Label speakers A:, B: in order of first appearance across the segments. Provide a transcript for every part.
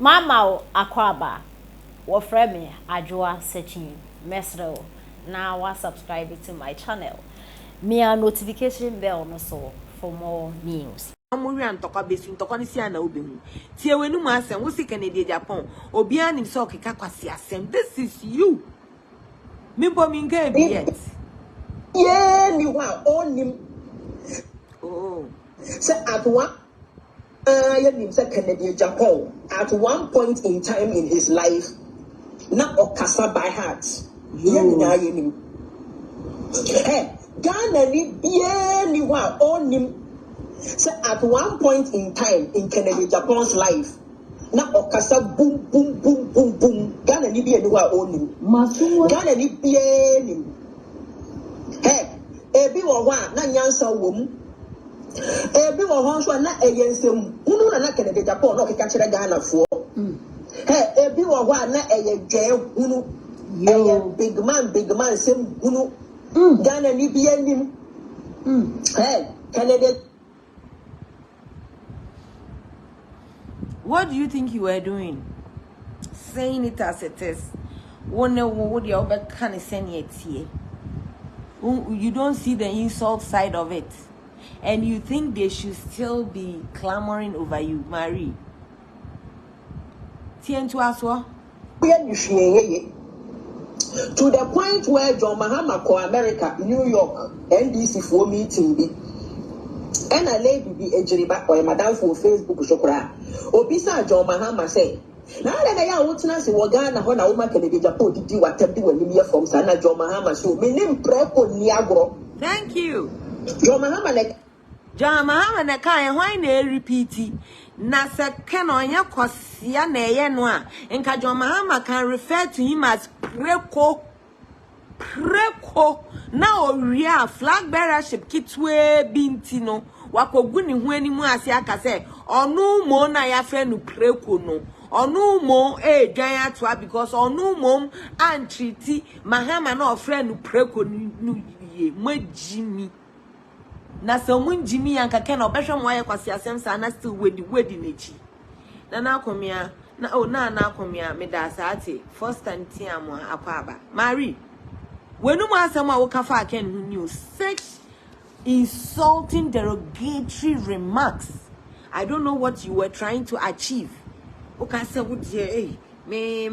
A: Mama Akwaba, what friend me, Ajua searching, Mesro. Now wa subscribe to my channel. Me a notification bell no so for more news.
B: Amuri antoka besu ntokwa ni sia na obehu. Tie wenu mu asem wo sika na die Japan. Obi anim so okeka kwase asem. This is you. Me bo mi nka bi yet.
C: Yeah, ni wa onim.
B: Oh.
C: So at one Japan at one point in time in his life, not okasa by heart. Hey, Ghana ni wa onim. So at one point in time in Kennedy Japan's life, na okasa boom boom boom boom boom. Ghana ni wa onim. Ghana ni ni. Hey, ebi wa na nyansa wom. Ebi wo ho so na eyensem unu na Kennedy Japan no keka kire Ghana fo ebi wo ho na eyedwe hunu big man sem hunu Ghana ni bi anim Kennedy.
B: What do you think you were doing? Saying it as it is. What you over can send it here. You don't see the insult side of it. And you think they should still be clamoring over you, Marie? To
C: the point where John Mahama called America, New York, NDC for meeting be. And a lady be a jeriba or a madam for Facebook shokra. Obisa John Mahama say, now that I am witness in Wagana when a woman can be Japan to do what when you from Sana John Mahama so me name Prepo Niagro.
B: Thank you.
C: John Mahama
B: na kai why na repeat na se ken onya kwasia na eye no a nka John Mahama can refer to him as preko na oria flag bearership kitwe binti no wakogu ni hu ani mu ase aka se onu mo na ya fe no preko no onu mo dwan atoa because onu mo antriti Mahama na ofre no preko no ye magimi na somun jimi yanka ken obehwe mo aye kwase asem sa na still wedi nechi na akomia na akomia me da saati first time tiam akwaba Mary wenu mo asem a wo kafa ken hu news such insulting derogatory remarks. I don't know what you were trying to achieve. Okay, say would me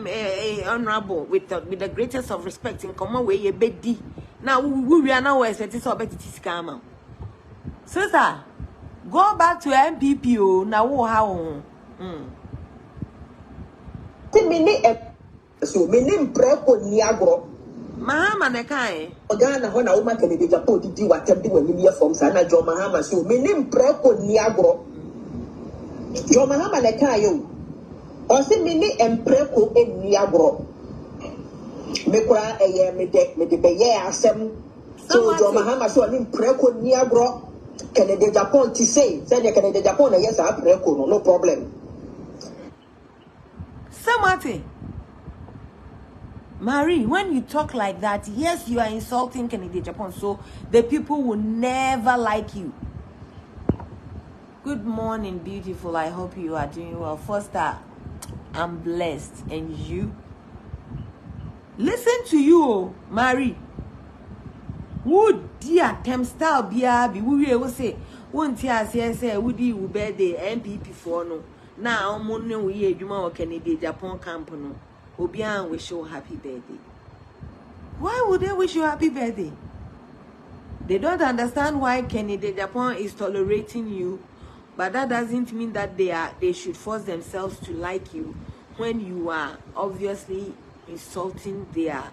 B: honorable with the greatest of respect in common way ye bedi now we are now expecting so better scam. Sister, go back to MPP now how
C: so me name Prepo Niagro.
B: Mahama na kai
C: Ghana when a woman can be Japan to do what when you from Sana John Mahama so me name Prepo Niagro. John Mahama na kai yo. O se me ni Prepo Niagro. Me kura me de be ye asem. So John Mahama so ni Prepo Niagro. Kennedy Japan to say Kennedy Japan yes I Prepo no problem.
B: Samati Marie, when you talk like that, yes, you are insulting Kennedy Japan, so the people will never like you. Good morning, beautiful. I hope you are doing well. Foster, I'm blessed. And you? Listen to you, Marie. Would dear Tem style be we will say, won't you say, would you be the MPP for no? Now, Mono, we are Kennedy Japan company. Obian wish you happy birthday. Why would they wish you happy birthday? They don't understand why Kennedy Japan is tolerating you, but that doesn't mean that they should force themselves to like you when you are obviously insulting their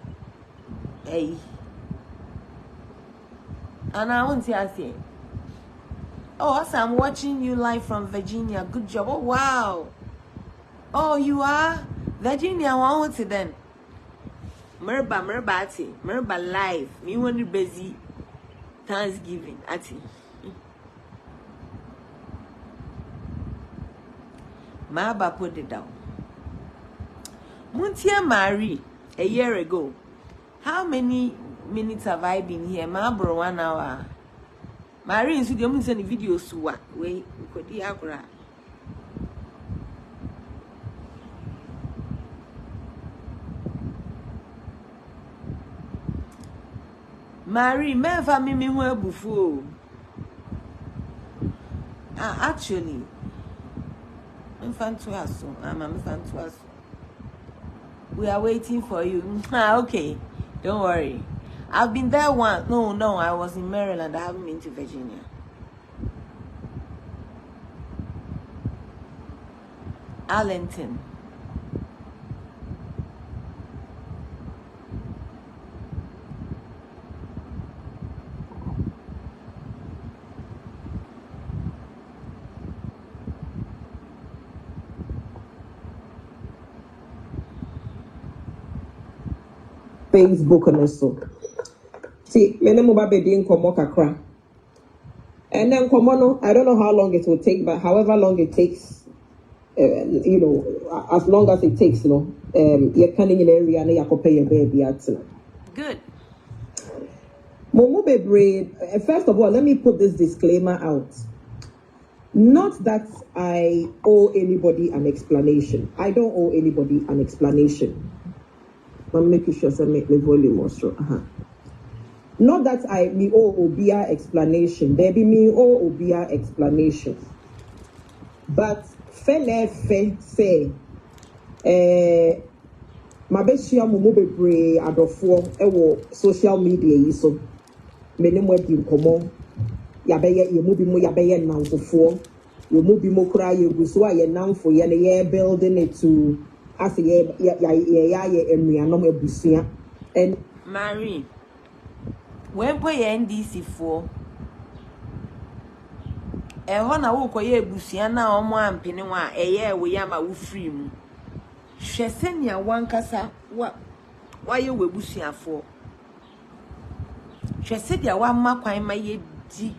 B: And I want to say, oh, so I'm watching you live from Virginia. Good job. Oh wow. Oh, you are Virginia, I want to then. Merba live. Me want to busy Thanksgiving. Ati. Maba put it down. Muntia Marie, a year ago. How many minutes have I been here? Ma bro 1 hour. Marie is the send videos to what? Wait, could the agra. Mary, me fa me hu abufu. Actually, I'm fan to us. I'm fan to us. We are waiting for you. Okay. Don't worry. I've been there once. No, I was in Maryland. I haven't been to Virginia. Arlington.
D: Facebook and so. See, many mobile being komo kakra. And then komono, I don't know how long it will take, but however long it takes, as long as it takes, you're coming in area and you pay your baby at.
B: Good.
D: Momo bebre. First of all, let me put this disclaimer out. Not that I owe anybody an explanation. I don't owe anybody an explanation. I'm making sure I make the volume also. Not that I me owe Obia explanation. There be me owe Obia explanation. But fe say my best year mo bebre adofo ewo social media yi so many more di nkomo ya beye ye mu bi mo ya beye nanfofo ye mu bi mo kura ye guso a ye nanfo ye ne ye building it to as ye enuanom abusua and
B: Mary, when boy NDC for HON na wo koye abusua na omo ampene wa eye we ya ma wo free mu hwe senia wankasa wa ye we abusuafo hwe sedia wa ma kwan ma ye di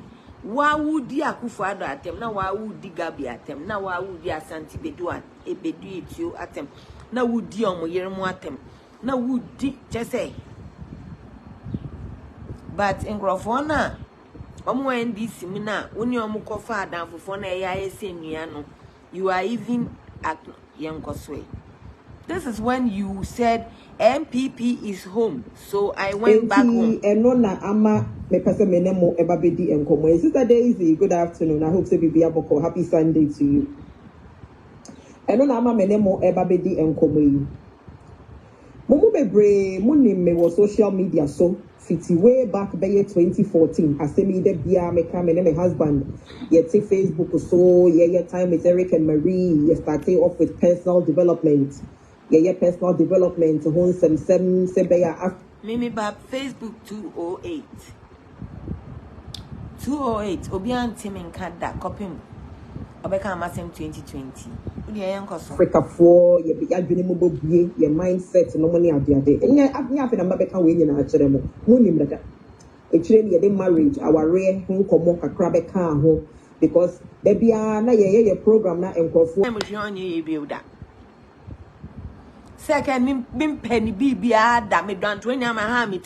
B: wa wudi akufo ado atem na wa wudi gabi atem na wa wudi asanti bedu etio atem na wudi omo yeremu atem na wudi chese but ngrofo na omo NDC mu na woni omo kofa adanfofo na eya esenua no you are even at yankoswe. This is when you said MPP is home, so I went back home.
D: Enona ama me pese menemo ebabedi enkomo. Sister Daisy, good afternoon. I hope so be aboko. Happy Sunday to you. Enona ama menemo ebabedi enkomo yi. Mumu bebre munim me wo social media so fiti way back by 2014. Asemi de bia me come and my husband. Ye take Facebook so ye time with Eric and Marie. Ye started off with personal development. Ye personal development. Hon sem sebeya.
B: Mimi bab Facebook 208. 208. Obian Timin Kada copy. Obeka Amasem 2020.
D: Africa for ye be adwene mo bobie ye mindset no money adeade enya afi na mabeka we nyina akere mo munim dada ekire ne ye de marriage aware ho komo kakra beka ho because there be na ye program na enkrofo
B: am hwe ye builder second me penny bibia da me dwanto enya ma ha me